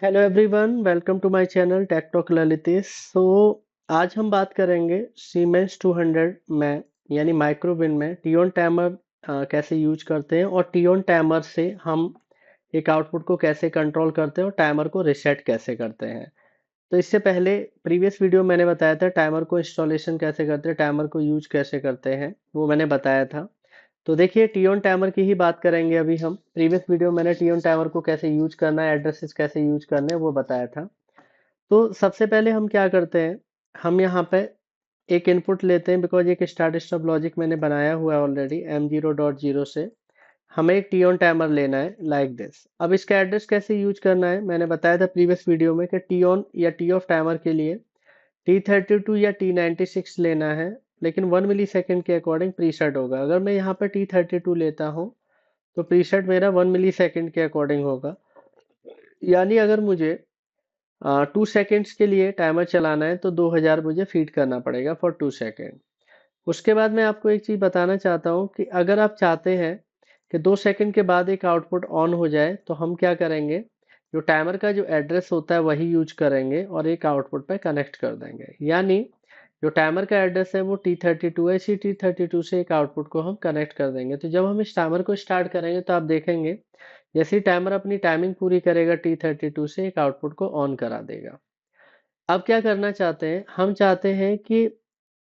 Hello everyone, welcome to my channel tech talk Lalitesh. आज हम बात करेंगे सीमेंस 200 में यानी माइक्रोबिन में टीओन टाइमर कैसे यूज करते हैं और टीओन टाइमर से हम एक आउटपुट को कैसे कंट्रोल करते हैं और टाइमर को रिसेट कैसे करते हैं। तो इससे पहले प्रीवियस वीडियो मैंने बताया था टाइमर को इंस्टॉलेशन कैसे करते हैं, टाइमर को यूज कैसे करते हैं, वो मैंने बताया था। तो देखिए टीओन टाइमर की ही बात करेंगे अभी हम। प्रीवियस वीडियो मैंने टीओन टाइमर को कैसे यूज करना है, एड्रेसेस कैसे यूज करने हैं वो बताया था। तो सबसे पहले हम क्या करते हैं, हम यहाँ पे एक इनपुट लेते हैं बिकॉज एक स्टार्ट स्टॉप लॉजिक मैंने बनाया हुआ है ऑलरेडी M0.0 से। हमें एक टी ऑन टाइमर लेना है लाइक दिस। अब इसका एड्रेस कैसे यूज करना है मैंने बताया था प्रीवियस वीडियो में कि टी ऑन या टी ऑफ टाइमर के लिए T32 या T96 लेना है, लेकिन 1 मिली सेकेंड के अकॉर्डिंग प्रीसेट होगा। अगर मैं यहाँ पे T32 लेता हूँ तो प्रीसेट मेरा 1 मिली सेकेंड के अकॉर्डिंग होगा। यानी अगर मुझे 2 सेकेंड्स के लिए टाइमर चलाना है तो 2000 मुझे फीड करना पड़ेगा फॉर 2 सेकेंड। उसके बाद मैं आपको एक चीज़ बताना चाहता हूँ कि अगर आप चाहते हैं कि 2 सेकेंड के बाद एक आउटपुट ऑन हो जाए तो हम क्या करेंगे, जो टाइमर का जो एड्रेस होता है वही यूज करेंगे और एक आउटपुट पे कनेक्ट कर देंगे। यानी जो टाइमर का एड्रेस है वो T32 है, इसी T32 से एक आउटपुट को हम कनेक्ट कर देंगे। तो जब हम इस टाइमर को स्टार्ट करेंगे तो आप देखेंगे जैसे ही टाइमर अपनी टाइमिंग पूरी करेगा T32 से एक आउटपुट को ऑन करा देगा। अब क्या करना चाहते हैं, हम चाहते हैं कि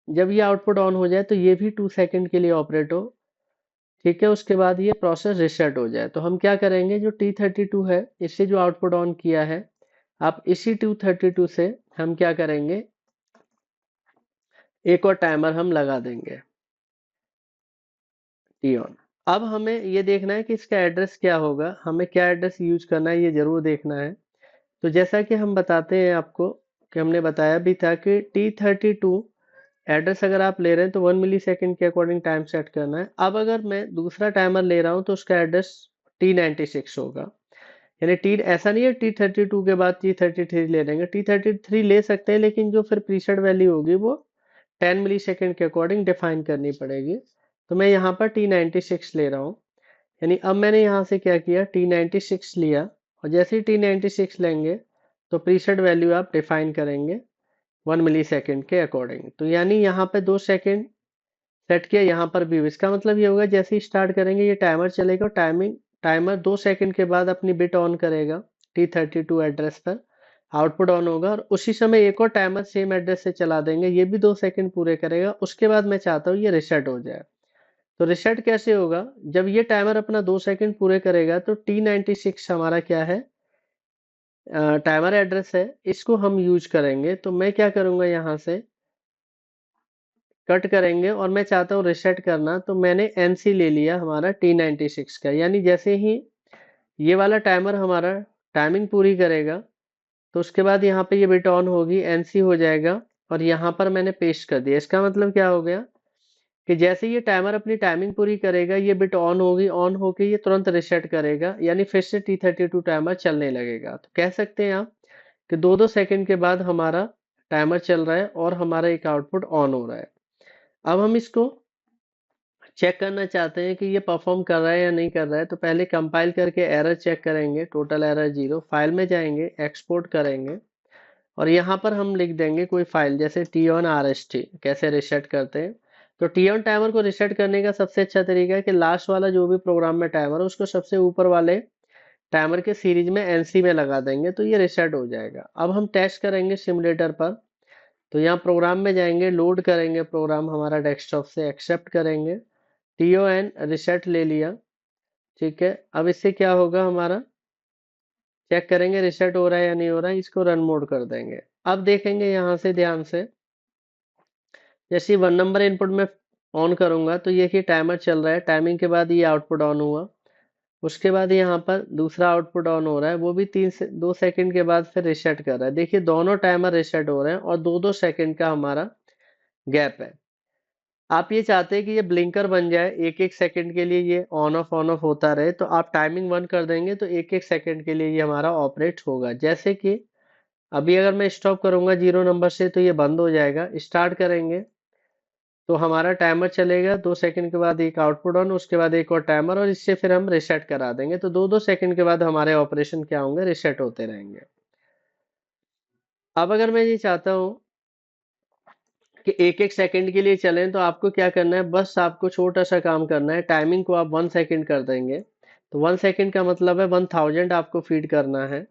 जब ये आउटपुट ऑन हो जाए तो ये भी 2 सेकेंड के लिए ऑपरेट हो। ठीक है, उसके बाद ये प्रोसेस रिसेट हो जाए। तो हम क्या करेंगे, जो T32 है इससे जो आउटपुट ऑन किया है, आप इसी 232 से हम क्या करेंगे, एक और टाइमर हम लगा देंगे टी ऑन। अब हमें ये देखना है कि इसका एड्रेस क्या होगा, हमें क्या एड्रेस यूज करना है ये जरूर देखना है। तो जैसा कि हम बताते हैं आपको कि हमने बताया भी था कि T32 एड्रेस अगर आप ले रहे हैं तो 1 मिली सेकेंड के अकॉर्डिंग टाइम सेट करना है। अब अगर मैं दूसरा टाइमर ले रहा हूं तो उसका एड्रेस T96 होगा। यानी टी ऐसा नहीं है T32 के बाद T33 ले लेंगे, T33 ले सकते हैं लेकिन जो फिर प्रीसेट वैल्यू होगी वो 10 मिली सेकेंड के अकॉर्डिंग डिफाइन करनी पड़ेगी। तो मैं यहाँ पर T96 ले रहा हूँ। यानी अब मैंने यहाँ से क्या किया, T96 लिया और जैसे ही T96 लेंगे तो प्रीसेट वैल्यू आप डिफाइन करेंगे 1 मिली सेकेंड के अकॉर्डिंग। तो यानी यहाँ पे 2 सेकेंड सेट किया, यहाँ पर भी। इसका मतलब ये होगा जैसे ही स्टार्ट करेंगे ये टाइमर चलेगा और टाइमर 2 सेकेंड के बाद अपनी बिट ऑन करेगा T32 एड्रेस पर, आउटपुट ऑन होगा और उसी समय एक और टाइमर सेम एड्रेस से चला देंगे, ये भी 2 सेकेंड पूरे करेगा। उसके बाद मैं चाहता हूँ ये रिसेट हो जाए। तो रिसेट कैसे होगा, जब ये टाइमर अपना 2 सेकेंड पूरे करेगा तो T96 हमारा क्या है, टाइमर एड्रेस है, इसको हम यूज करेंगे। तो मैं क्या करूंगा, यहाँ से कट करेंगे और मैं चाहता हूँ रिसेट करना, तो मैंने NC ले लिया हमारा T96 का। यानी जैसे ही ये वाला टाइमर हमारा टाइमिंग पूरी करेगा तो उसके बाद यहाँ पे ये बिट ऑन होगी, NC हो जाएगा और यहाँ पर मैंने पेस्ट कर दिया। इसका मतलब क्या हो गया कि जैसे ये टाइमर अपनी टाइमिंग पूरी करेगा ये बिट ऑन होगी, ऑन होके ये तुरंत रिसेट करेगा, यानी फिर से T32 टाइमर चलने लगेगा। तो कह सकते हैं आप कि 2-2 सेकेंड के बाद हमारा टाइमर चल रहा है और हमारा एक आउटपुट ऑन हो रहा है। अब हम इसको चेक करना चाहते हैं कि ये परफॉर्म कर रहा है या नहीं कर रहा है। तो पहले कंपाइल करके एरर चेक करेंगे, टोटल एरर 0। फाइल में जाएंगे, एक्सपोर्ट करेंगे और यहाँ पर हम लिख देंगे कोई फाइल, जैसे TON-RST। कैसे रिसेट करते हैं, तो TON टाइमर को रिसेट करने का सबसे अच्छा तरीका है कि लास्ट वाला जो भी प्रोग्राम में टाइमर है उसको सबसे ऊपर वाले टाइमर के सीरीज में NC में लगा देंगे तो ये रिसेट हो जाएगा। अब हम टेस्ट करेंगे सिमुलेटर पर। तो यहाँ प्रोग्राम में जाएंगे, लोड करेंगे प्रोग्राम हमारा डेस्कटॉप से, एक्सेप्ट करेंगे, TON रिसेट ले लिया। ठीक है, अब इससे क्या होगा, हमारा चेक करेंगे रिसेट हो रहा है या नहीं हो रहा है, इसको रन मोड कर देंगे। अब देखेंगे यहाँ से ध्यान से, जैसे 1 नंबर इनपुट में ऑन करूंगा तो ये कि टाइमर चल रहा है, टाइमिंग के बाद ये आउटपुट ऑन हुआ। उसके बाद यहाँ पर दूसरा आउटपुट ऑन हो रहा है, वो भी 2 सेकेंड के बाद फिर रिसेट कर रहा है। देखिए दोनों टाइमर रिसेट हो रहे हैं और 2-2 सेकेंड का हमारा गैप है। आप ये चाहते हैं कि ये ब्लिंकर बन जाए, 1-1 सेकेंड के लिए ये ऑन ऑफ होता रहे, तो आप टाइमिंग 1 कर देंगे तो 1-1 सेकेंड के लिए ये हमारा ऑपरेट होगा। जैसे कि अभी अगर मैं स्टॉप करूंगा 0 नंबर से तो ये बंद हो जाएगा, स्टार्ट करेंगे तो हमारा टाइमर चलेगा, 2 सेकेंड के बाद एक आउटपुट ऑन, उसके बाद एक और टाइमर और इससे फिर हम रिसेट करा देंगे। तो 2-2 सेकेंड के बाद हमारे ऑपरेशन क्या होंगे, रिसेट होते रहेंगे। अब अगर मैं ये चाहता हूँ कि एक एक सेकंड के लिए चलें, तो आपको क्या करना है, बस आपको छोटा सा काम करना है। टाइमिंग को आप 1 सेकंड कर देंगे, तो 1 सेकंड का मतलब है 1000 आपको फीड करना है।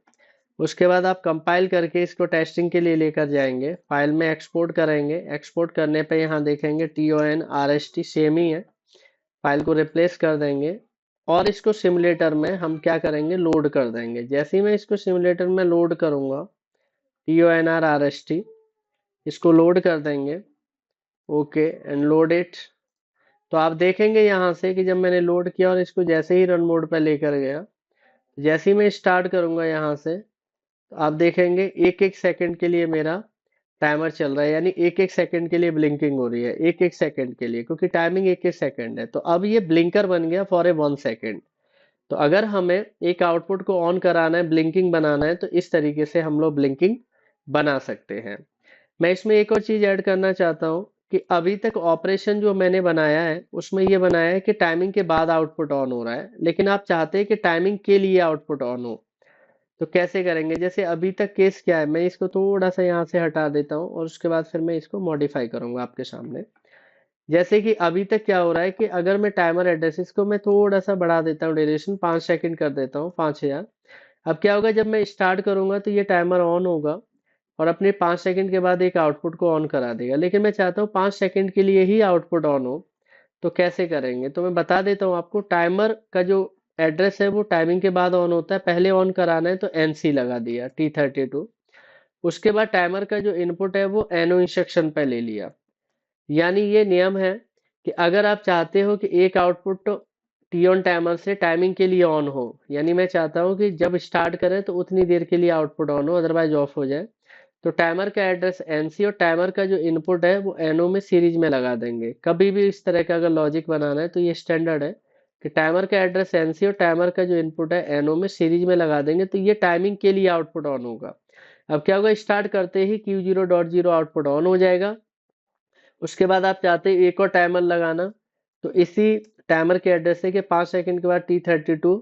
उसके बाद आप कंपाइल करके इसको टेस्टिंग के लिए लेकर जाएंगे, फाइल में एक्सपोर्ट करेंगे। एक्सपोर्ट करने पे यहाँ देखेंगे TON RST सेम ही है, फाइल को रिप्लेस कर देंगे और इसको सिमुलेटर में हम क्या करेंगे, लोड कर देंगे। जैसे ही मैं इसको सिमुलेटर में लोड करूंगा, TONRST, इसको लोड कर देंगे। Okay and load it. तो आप देखेंगे यहाँ से कि जब मैंने लोड किया और इसको जैसे ही रन मोड पर लेकर गया, जैसे ही मैं स्टार्ट करूंगा यहाँ से, तो आप देखेंगे एक एक सेकंड के लिए मेरा टाइमर चल रहा है, यानी एक एक सेकंड के लिए ब्लिंकिंग हो रही है, एक एक सेकंड के लिए, क्योंकि टाइमिंग एक एक सेकंड है। तो अब ये ब्लिंकर बन गया फॉर ए 1 सेकंड। तो अगर हमें एक आउटपुट को ऑन कराना है, ब्लिंकिंग बनाना है, तो इस तरीके से हम लोग ब्लिंकिंग बना सकते हैं। मैं इसमें एक और चीज ऐड करना चाहता हूँ कि अभी तक ऑपरेशन जो मैंने बनाया है उसमें ये बनाया है कि टाइमिंग के बाद आउटपुट ऑन हो रहा है, लेकिन आप चाहते हैं कि टाइमिंग के लिए आउटपुट ऑन हो। तो कैसे करेंगे, जैसे अभी तक केस क्या है, मैं इसको थोड़ा सा यहाँ से हटा देता हूँ और उसके बाद फिर मैं इसको मॉडिफाई करूंगा आपके सामने। जैसे कि अभी तक क्या हो रहा है कि अगर मैं टाइमर एड्रेसेस को मैं थोड़ा सा बढ़ा देता हूँ, ड्यूरेशन 5 सेकंड कर देता हूँ, 5000। अब क्या होगा, जब मैं स्टार्ट करूंगा तो ये टाइमर ऑन होगा और अपने 5 सेकंड के बाद एक आउटपुट को ऑन करा देगा, लेकिन मैं चाहता हूँ 5 सेकंड के लिए ही आउटपुट ऑन हो। तो कैसे करेंगे, तो मैं बता देता हूँ आपको। टाइमर का जो एड्रेस है वो टाइमिंग के बाद ऑन होता है, पहले ऑन कराना है तो NC लगा दिया T32। उसके बाद टाइमर का जो इनपुट है वो NO इंस्ट्रक्शन पे ले लिया। यानी ये नियम है कि अगर आप चाहते हो कि एक आउटपुट टी ऑन टाइमर से टाइमिंग के लिए ऑन हो, यानी मैं चाहता हूँ कि जब स्टार्ट करें तो उतनी देर के लिए आउटपुट ऑन हो, अदरवाइज ऑफ हो जाए, तो टाइमर का एड्रेस NC और टाइमर का जो इनपुट है वो NO में सीरीज में लगा देंगे। कभी भी इस तरह का अगर लॉजिक बनाना है तो ये स्टैंडर्ड है कि टाइमर का एड्रेस NC और टाइमर का जो इनपुट है NO में सीरीज में लगा देंगे, तो ये टाइमिंग के लिए आउटपुट ऑन होगा। अब क्या होगा, स्टार्ट करते ही Q0.0 आउटपुट ऑन हो जाएगा। उसके बाद आप चाहते हैं एक और टाइमर लगाना, तो इसी टाइमर के एड्रेस से कि 5 सेकंड के बाद T32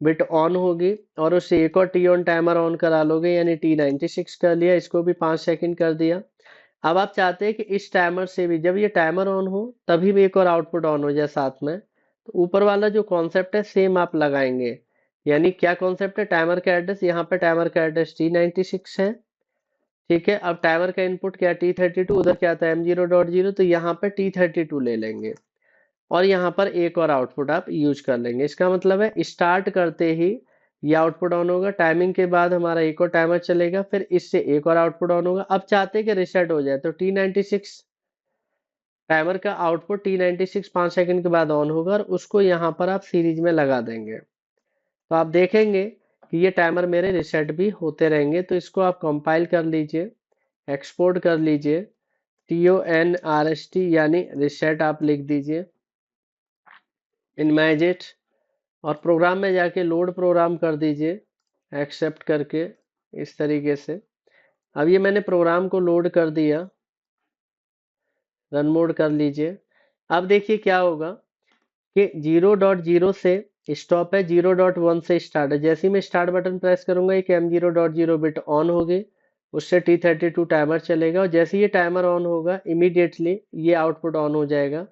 बिट ऑन होगी और उससे एक और टी ऑन टाइमर ऑन करा लोगे, यानी T96 कर लिया, इसको भी 5 सेकंड कर दिया। अब आप चाहते हैं कि इस टाइमर से भी जब ये टाइमर ऑन हो तभी भी एक और आउटपुट ऑन हो जाए साथ में, तो ऊपर वाला जो कॉन्सेप्ट है सेम आप लगाएंगे। यानी क्या कॉन्सेप्ट है, टाइमर का एड्रेस, यहाँ पे टाइमर का एड्रेस T96 है, ठीक है। अब टाइमर का इनपुट क्या, T32, उधर क्या था M0.0, तो यहाँ पे T32 ले लेंगे और यहाँ पर एक और आउटपुट आप यूज कर लेंगे। इसका मतलब है स्टार्ट करते ही ये आउटपुट ऑन होगा, टाइमिंग के बाद हमारा एक और टाइमर चलेगा, फिर इससे एक और आउटपुट ऑन होगा। अब चाहते हैं कि रिसेट हो जाए, तो T96 टाइमर का आउटपुट T96 5 सेकंड के बाद ऑन होगा और उसको यहाँ पर आप सीरीज में लगा देंगे। तो आप देखेंगे कि ये टाइमर मेरे रिसेट भी होते रहेंगे। तो इसको आप कंपाइल कर लीजिए, एक्सपोर्ट कर लीजिए, TONRST यानी रिसेट आप लिख दीजिए इन मैजेट, और प्रोग्राम में जाके लोड प्रोग्राम कर दीजिए एक्सेप्ट करके इस तरीके से। अब ये मैंने प्रोग्राम को लोड कर दिया, रन मोड कर लीजिए। अब देखिए क्या होगा कि 0.0 से स्टॉप है, 0.1 से स्टार्ट है। जैसे ही मैं स्टार्ट बटन प्रेस करूंगा एक M0.0 बिट ऑन होगी, उससे T32 टाइमर चलेगा और जैसे ही ये टाइमर ऑन होगा इमीडिएटली ये आउटपुट ऑन हो जाएगा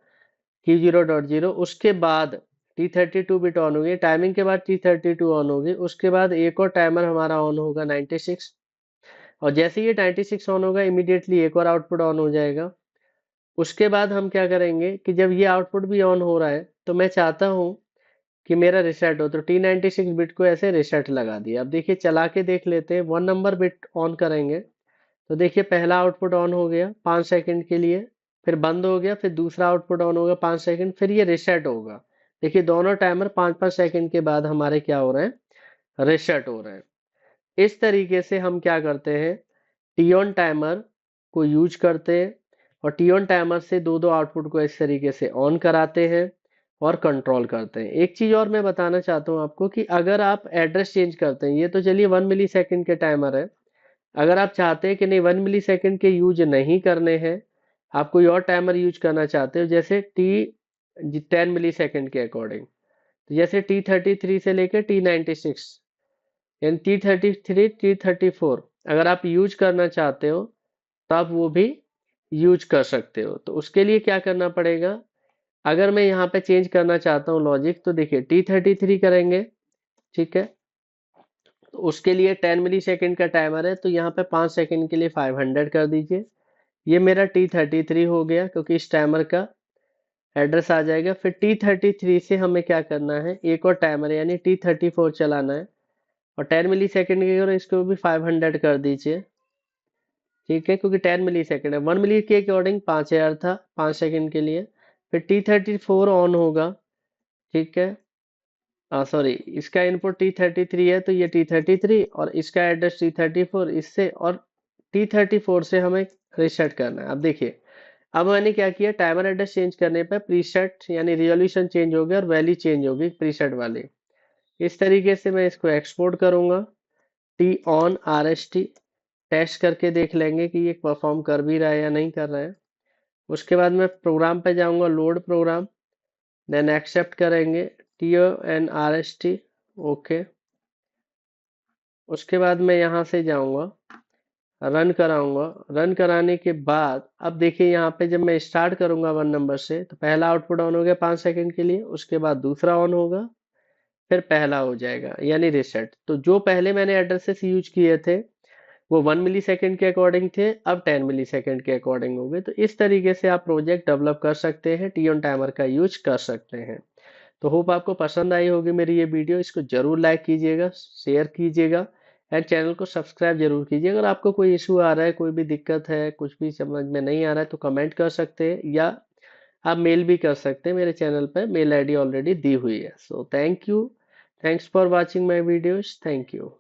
Q0.0। उसके बाद T32 बिट ऑन होगी, टाइमिंग के बाद T32 ऑन होगी, उसके बाद एक और टाइमर हमारा ऑन होगा 96, और जैसे ही ये 96 ऑन होगा इमीडिएटली एक और आउटपुट ऑन हो जाएगा। उसके बाद हम क्या करेंगे कि जब ये आउटपुट भी ऑन हो रहा है तो मैं चाहता हूँ कि मेरा रिसेट हो, तो T96 बिट को ऐसे रिसेट लगा दिया। अब देखिए चला के देख लेते हैं, 1 नंबर बिट ऑन करेंगे तो देखिए पहला आउटपुट ऑन हो गया 5 सेकंड के लिए, फिर बंद हो गया, फिर दूसरा आउटपुट ऑन होगा 5 सेकंड, फिर ये रिसेट होगा। देखिए दोनों टाइमर 5-5 सेकंड के बाद हमारे क्या हो रहे हैं, रिसेट हो रहे हैं। इस तरीके से हम क्या करते हैं, टी ऑन टाइमर को यूज करते हैं और टी ऑन टाइमर से दो दो आउटपुट को इस तरीके से ऑन कराते हैं और कंट्रोल करते हैं। एक चीज और मैं बताना चाहता हूँ आपको कि अगर आप एड्रेस चेंज करते हैं, ये तो चलिए 1 मिली सेकेंड के टाइमर है, अगर आप चाहते हैं कि नहीं 1 मिली सेकेंड के यूज नहीं करने हैं, आप कोई और टाइमर यूज करना चाहते हो, जैसे T10 मिली सेकेंड के अकॉर्डिंग, तो जैसे T33 से लेकर T96, यानी T33 T34, अगर आप यूज करना चाहते हो तो आप वो भी यूज कर सकते हो। तो उसके लिए क्या करना पड़ेगा, अगर मैं यहाँ पे चेंज करना चाहता हूँ लॉजिक, तो देखिए T33 करेंगे, ठीक है। तो उसके लिए 10 मिली सेकेंड का टाइमर है, तो यहाँ पे 5 सेकेंड के लिए 500 कर दीजिए। ये मेरा T33 हो गया, क्योंकि इस टाइमर का एड्रेस आ जाएगा। फिर T33 से हमें क्या करना है, एक और टाइमर यानी T34 चलाना है, और 10 मिली सेकेंड की और इसको भी 500 कर दीजिए, ठीक है, क्योंकि 10 मिली सेकेंड है। 1 मिली के अकॉर्डिंग 5000 था 5 सेकेंड के लिए। फिर T34 ऑन होगा, ठीक है। सॉरी, इसका इनपुट T33 है, तो ये T33 और इसका एड्रेस T34, इससे और T34 से हमें रीसेट करना है। अब देखिए, अब मैंने क्या किया, टाइमर एड्रेस चेंज करने पर प्रीसेट यानी रिजोल्यूशन चेंज हो गया और वैल्यू चेंज होगी प्रीसेट वाली। इस तरीके से मैं इसको एक्सपोर्ट करूंगा। टी ऑन RST टेस्ट करके देख लेंगे कि ये परफॉर्म कर भी रहा है या नहीं कर रहा है। उसके बाद मैं प्रोग्राम पे जाऊंगा, लोड प्रोग्राम, देन एक्सेप्ट करेंगे, TON RST, ओके। उसके बाद मैं यहाँ से जाऊंगा, रन कराऊंगा। रन कराने के बाद अब देखिए, यहाँ पे जब मैं स्टार्ट करूंगा 1 नंबर से, तो पहला आउटपुट ऑन हो गया 5 सेकंड के लिए, उसके बाद दूसरा ऑन होगा, फिर पहला हो जाएगा यानी रीसेट। तो जो पहले मैंने एड्रेसेस यूज किए थे वो 1 मिली सेकेंड के अकॉर्डिंग थे, अब 10 मिली सेकेंड के अकॉर्डिंग हो गए। तो इस तरीके से आप प्रोजेक्ट डेवलप कर सकते हैं, टी ऑन टाइमर का यूज कर सकते हैं। तो होप आपको पसंद आई होगी मेरी ये वीडियो। इसको जरूर लाइक कीजिएगा, शेयर कीजिएगा एंड चैनल को सब्सक्राइब जरूर कीजिए। अगर आपको कोई इशू आ रहा है, कोई भी दिक्कत है, कुछ भी समझ में नहीं आ रहा है, तो कमेंट कर सकते हैं या आप मेल भी कर सकते हैं। मेरे चैनल पर मेल ID ऑलरेडी दी हुई है। So thank you, thanks for watching my videos, thank you.